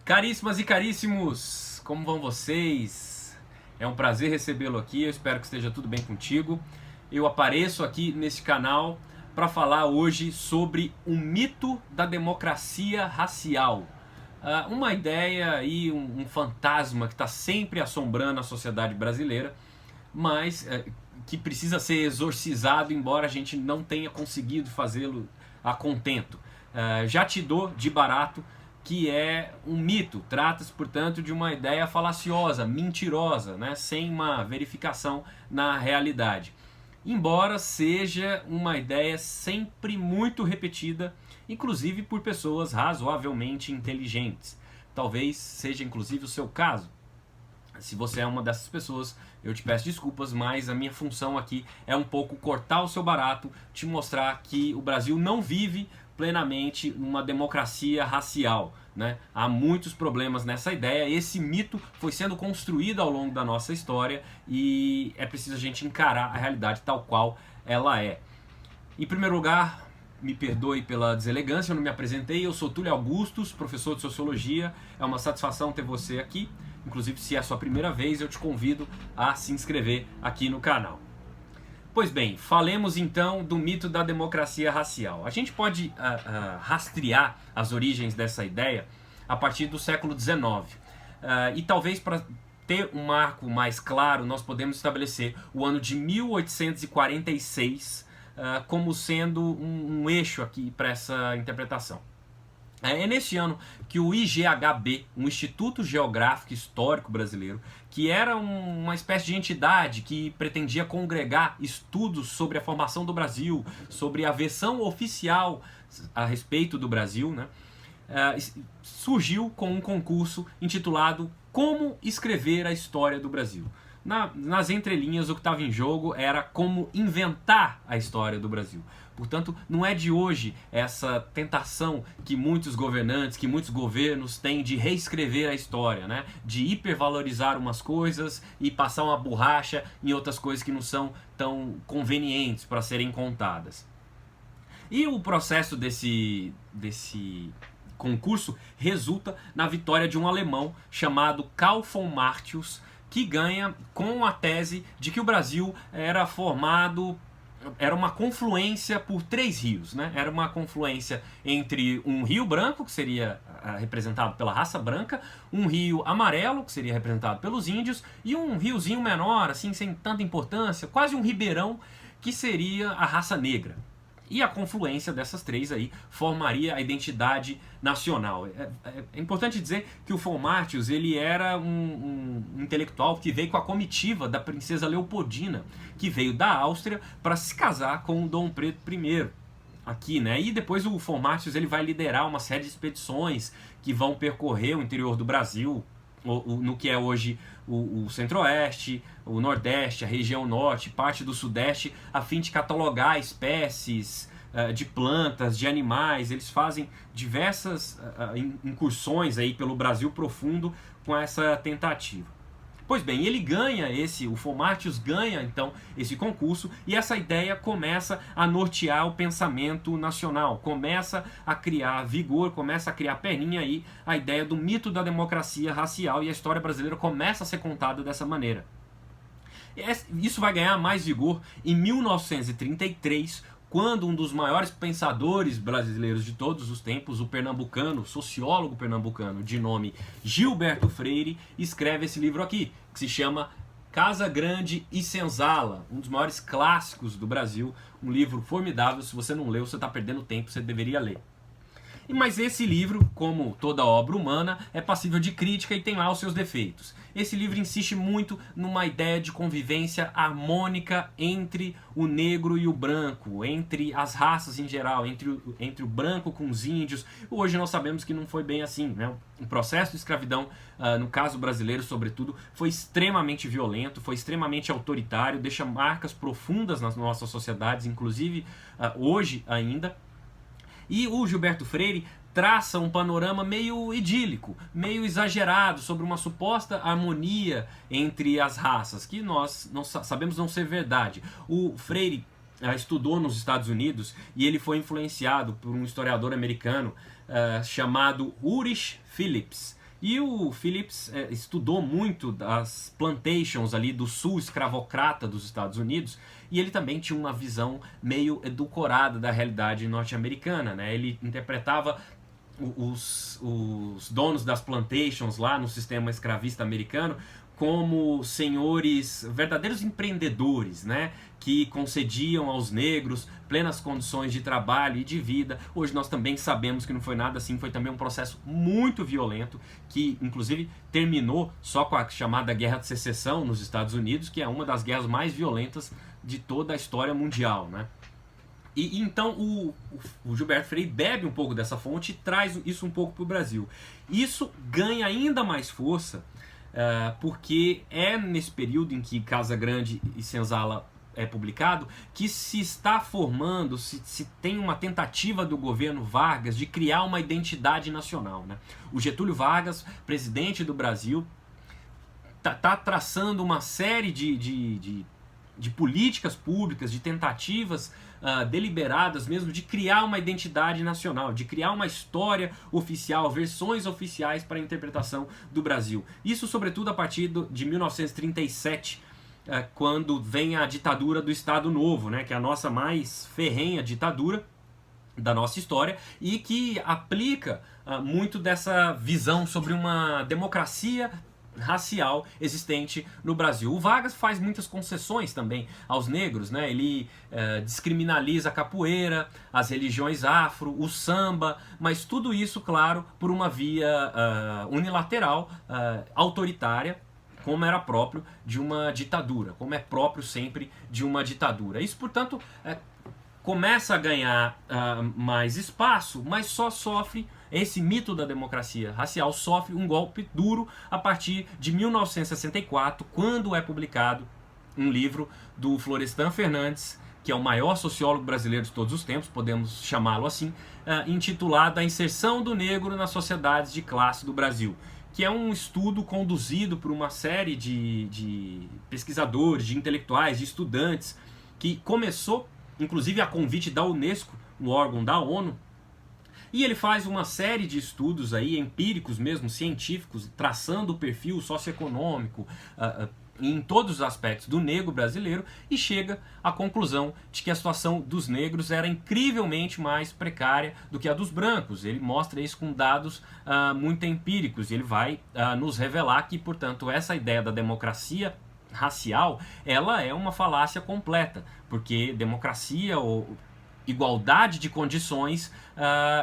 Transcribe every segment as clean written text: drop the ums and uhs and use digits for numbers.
Caríssimas e caríssimos, como vão vocês? É um prazer recebê-lo aqui, eu espero que esteja tudo bem contigo. Eu apareço aqui nesse canal para falar hoje sobre o mito da democracia racial. Uma ideia e um fantasma que está sempre assombrando a sociedade brasileira, mas que precisa ser exorcizado, embora a gente não tenha conseguido fazê-lo a contento. Já te dou de barato que é um mito, trata-se, portanto, de uma ideia falaciosa, mentirosa, né, sem uma verificação na realidade. Embora seja uma ideia sempre muito repetida, inclusive por pessoas razoavelmente inteligentes. Talvez seja inclusive o seu caso. Se você é uma dessas pessoas, eu te peço desculpas, mas a minha função aqui é um pouco cortar o seu barato, te mostrar que o Brasil não vive plenamente numa democracia racial, né? Há muitos problemas nessa ideia, esse mito foi sendo construído ao longo da nossa história e é preciso a gente encarar a realidade tal qual ela é. Em primeiro lugar, me perdoe pela deselegância, eu não me apresentei, eu sou Túlio Augustus, professor de Sociologia, é uma satisfação ter você aqui. Inclusive, se é a sua primeira vez, eu te convido a se inscrever aqui no canal. Pois bem, falemos então do mito da democracia racial. A gente pode rastrear as origens dessa ideia a partir do século XIX. E talvez para ter um marco mais claro, nós podemos estabelecer o ano de 1846 como sendo um eixo aqui para essa interpretação. É neste ano que o IGHB, um Instituto Geográfico Histórico Brasileiro, que era uma espécie de entidade que pretendia congregar estudos sobre a formação do Brasil, sobre a versão oficial a respeito do Brasil, né, surgiu com um concurso intitulado Como Escrever a História do Brasil. Nas entrelinhas, o que estava em jogo era como inventar a história do Brasil. Portanto, não é de hoje essa tentação que muitos governantes, que muitos governos têm de reescrever a história, né? De hipervalorizar umas coisas e passar uma borracha em outras coisas que não são tão convenientes para serem contadas. E o processo desse concurso resulta na vitória de um alemão chamado Karl von Martius, que ganha com a tese de que o Brasil era uma confluência por três rios, né? Era uma confluência entre um rio branco, que seria representado pela raça branca, um rio amarelo, que seria representado pelos índios, e um riozinho menor, assim, sem tanta importância, quase um ribeirão, que seria a raça negra. E a confluência dessas três aí formaria a identidade nacional. É importante dizer que o von Martius, ele era um intelectual que veio com a comitiva da princesa Leopoldina, que veio da Áustria para se casar com o Dom Pedro I. Aqui, né? E depois o von Martius ele vai liderar uma série de expedições que vão percorrer o interior do Brasil, no que é hoje o centro-oeste, o nordeste, a região norte, parte do sudeste, a fim de catalogar espécies de plantas, de animais. Eles fazem diversas incursões aí pelo Brasil profundo com essa tentativa. Pois bem, ele ganha o von Martius ganha então esse concurso e essa ideia começa a nortear o pensamento nacional, começa a criar vigor, começa a criar perninha aí a ideia do mito da democracia racial e a história brasileira começa a ser contada dessa maneira. Isso vai ganhar mais vigor em 1933, quando um dos maiores pensadores brasileiros de todos os tempos, o pernambucano, sociólogo pernambucano de nome Gilberto Freire, escreve esse livro aqui, que se chama Casa Grande e Senzala, um dos maiores clássicos do Brasil, um livro formidável. Se você não leu, você está perdendo tempo, você deveria ler. Mas esse livro, como toda obra humana, é passível de crítica e tem lá os seus defeitos. Esse livro insiste muito numa ideia de convivência harmônica entre o negro e o branco, entre as raças em geral, entre o branco com os índios. Hoje nós sabemos que não foi bem assim, né? O processo de escravidão, no caso brasileiro sobretudo, foi extremamente violento, foi extremamente autoritário, deixa marcas profundas nas nossas sociedades, inclusive hoje ainda. E o Gilberto Freire traça um panorama meio idílico, meio exagerado, sobre uma suposta harmonia entre as raças, que nós não sabemos não ser verdade. O Freire estudou nos Estados Unidos e ele foi influenciado por um historiador americano chamado Ulrich Phillips, E o Phillips estudou muito das plantations ali do sul escravocrata dos Estados Unidos, e ele também tinha uma visão meio edulcorada da realidade norte-americana, né? Ele interpretava os donos das plantations lá no sistema escravista americano como senhores, verdadeiros empreendedores, né? Que concediam aos negros plenas condições de trabalho e de vida. Hoje nós também sabemos que não foi nada assim, foi também um processo muito violento, que inclusive terminou só com a chamada Guerra de Secessão nos Estados Unidos, que é uma das guerras mais violentas de toda a história mundial, né? E então o Gilberto Frey bebe um pouco dessa fonte e traz isso um pouco para o Brasil. Isso ganha ainda mais força porque é nesse período em que Casa Grande e Senzala é publicado que se está formando, se tem uma tentativa do governo Vargas de criar uma identidade nacional, né? O Getúlio Vargas, presidente do Brasil, tá traçando uma série de políticas públicas, de tentativas deliberadas mesmo de criar uma identidade nacional, de criar uma história oficial, versões oficiais para a interpretação do Brasil. Isso sobretudo a partir de 1937, quando vem a ditadura do Estado Novo, né, que é a nossa mais ferrenha ditadura da nossa história e que aplica muito dessa visão sobre uma democracia racial existente no Brasil. O Vargas faz muitas concessões também aos negros, né? Ele descriminaliza a capoeira, as religiões afro, o samba, mas tudo isso, claro, por uma via unilateral, autoritária, como era próprio de uma ditadura, como é próprio sempre de uma ditadura. Isso, portanto, começa a ganhar mais espaço, mas só sofre. Esse mito da democracia racial sofre um golpe duro a partir de 1964, quando é publicado um livro do Florestan Fernandes, que é o maior sociólogo brasileiro de todos os tempos, podemos chamá-lo assim, intitulado A Inserção do Negro nas Sociedades de Classe do Brasil, que é um estudo conduzido por uma série de pesquisadores, de intelectuais, de estudantes, que começou, inclusive a convite da Unesco, um órgão da ONU, e ele faz uma série de estudos aí, empíricos mesmo, científicos, traçando o perfil socioeconômico em todos os aspectos do negro brasileiro e chega à conclusão de que a situação dos negros era incrivelmente mais precária do que a dos brancos. Ele mostra isso com dados muito empíricos e ele vai nos revelar que, portanto, essa ideia da democracia racial, ela é uma falácia completa, porque democracia ou igualdade de condições,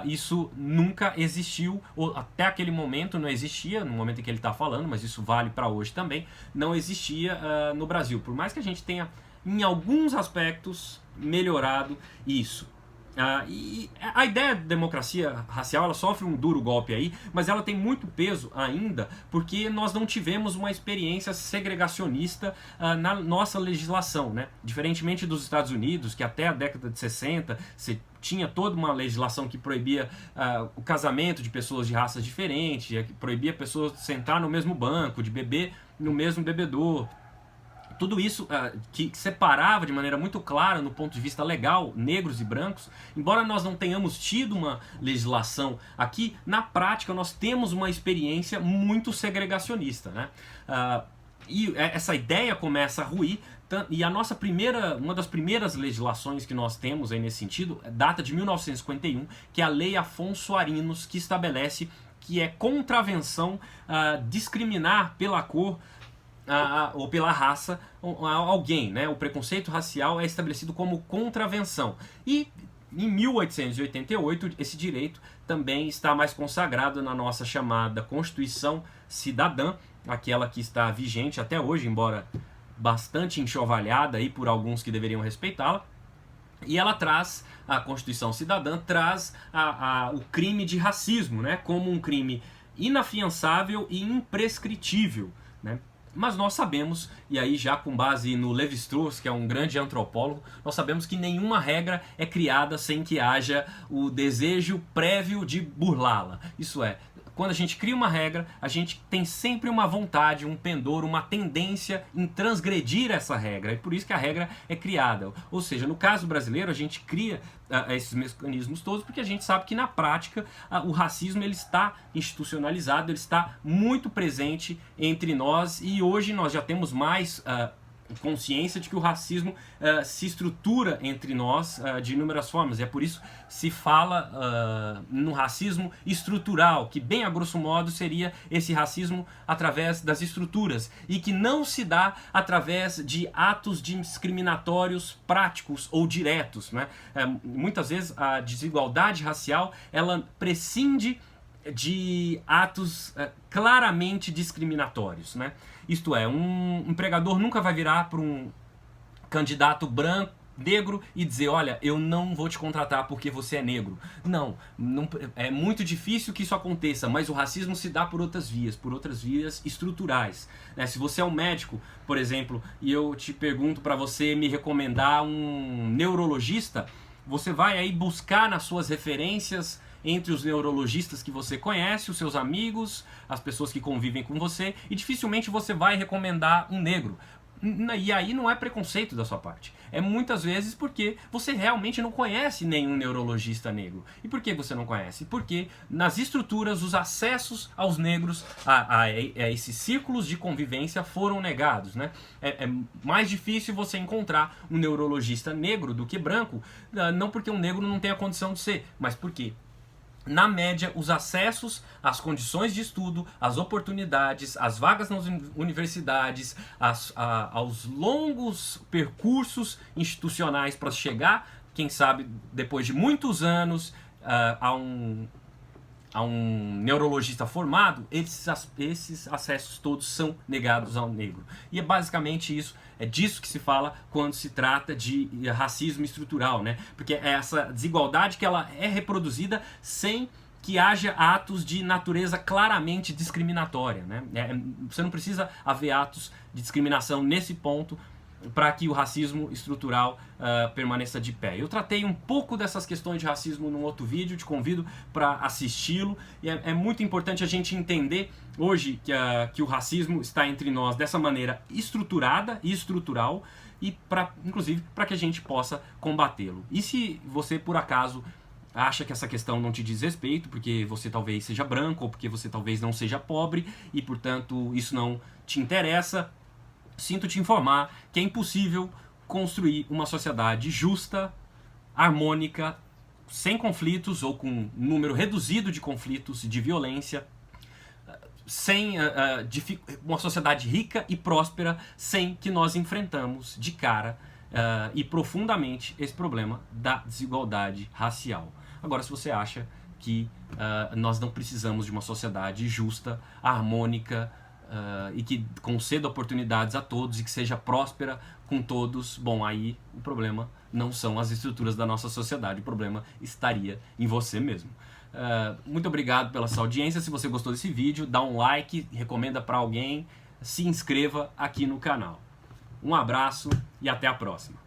isso nunca existiu, ou até aquele momento não existia, no momento em que ele está falando, mas isso vale para hoje também, não existia no Brasil. Por mais que a gente tenha, em alguns aspectos, melhorado isso. E a ideia de democracia racial, ela sofre um duro golpe aí, mas ela tem muito peso ainda porque nós não tivemos uma experiência segregacionista na nossa legislação, né? Diferentemente dos Estados Unidos, que até a década de 60 você tinha toda uma legislação que proibia o casamento de pessoas de raças diferentes, que proibia pessoas de sentar no mesmo banco, de beber no mesmo bebedouro. Tudo isso que separava de maneira muito clara, no ponto de vista legal, negros e brancos, embora nós não tenhamos tido uma legislação aqui, na prática nós temos uma experiência muito segregacionista, né? E essa ideia começa a ruir, e a nossa uma das primeiras legislações que nós temos aí nesse sentido data de 1951, que é a Lei Afonso Arinos, que estabelece que é contravenção discriminar pela cor ou pela raça alguém, né? O preconceito racial é estabelecido como contravenção. E em 1888 esse direito também está mais consagrado na nossa chamada Constituição Cidadã, aquela que está vigente até hoje, embora bastante enxovalhada aí por alguns que deveriam respeitá-la. E ela traz, a Constituição Cidadã traz o crime de racismo, né? Como um crime inafiançável e imprescritível, né? Mas nós sabemos, e aí já com base no Levi-Strauss, que é um grande antropólogo, nós sabemos que nenhuma regra é criada sem que haja o desejo prévio de burlá-la. Isso é, quando a gente cria uma regra, a gente tem sempre uma vontade, um pendor, uma tendência em transgredir essa regra. E por isso que a regra é criada. Ou seja, no caso brasileiro, a gente cria esses mecanismos todos porque a gente sabe que na prática o racismo ele está institucionalizado, ele está muito presente entre nós e hoje nós já temos mais consciência de que o racismo se estrutura entre nós de inúmeras formas. E é por isso se fala no racismo estrutural, que bem a grosso modo seria esse racismo através das estruturas e que não se dá através de atos discriminatórios práticos ou diretos, né? Muitas vezes a desigualdade racial ela prescinde de atos claramente discriminatórios, né? Isto é, um empregador nunca vai virar para um candidato branco, negro e dizer, olha, eu não vou te contratar porque você é negro. Não, é muito difícil que isso aconteça, mas o racismo se dá por outras vias estruturais, né? Se você é um médico, por exemplo, e eu te pergunto para você me recomendar um neurologista, você vai aí buscar nas suas referências entre os neurologistas que você conhece, os seus amigos, as pessoas que convivem com você, e dificilmente você vai recomendar um negro. E aí não é preconceito da sua parte. É muitas vezes porque você realmente não conhece nenhum neurologista negro. E por que você não conhece? Porque nas estruturas, os acessos aos negros, a esses círculos de convivência foram negados, né? É mais difícil você encontrar um neurologista negro do que branco, não porque um negro não tenha condição de ser, mas porque na média, os acessos às condições de estudo, às oportunidades, às vagas nas universidades, aos longos percursos institucionais para chegar, quem sabe, depois de muitos anos, a um neurologista formado, esses acessos todos são negados ao negro. E é basicamente isso, é disso que se fala quando se trata de racismo estrutural, né? Porque é essa desigualdade que ela é reproduzida sem que haja atos de natureza claramente discriminatória, né? Você não precisa haver atos de discriminação nesse ponto para que o racismo estrutural permaneça de pé. Eu tratei um pouco dessas questões de racismo num outro vídeo, te convido para assisti-lo. E é muito importante a gente entender hoje que o racismo está entre nós dessa maneira estruturada e estrutural, e inclusive para que a gente possa combatê-lo. E se você por acaso acha que essa questão não te diz respeito, porque você talvez seja branco, ou porque você talvez não seja pobre, e portanto isso não te interessa, sinto te informar que é impossível construir uma sociedade justa, harmônica, sem conflitos ou com um número reduzido de conflitos e de violência, sem uma sociedade rica e próspera, sem que nós enfrentamos de cara e profundamente esse problema da desigualdade racial. Agora, se você acha que nós não precisamos de uma sociedade justa, harmônica, e que conceda oportunidades a todos e que seja próspera com todos, bom, aí o problema não são as estruturas da nossa sociedade, o problema estaria em você mesmo. Muito obrigado pela sua audiência. Se você gostou desse vídeo, dá um like, recomenda para alguém, se inscreva aqui no canal. Um abraço e até a próxima.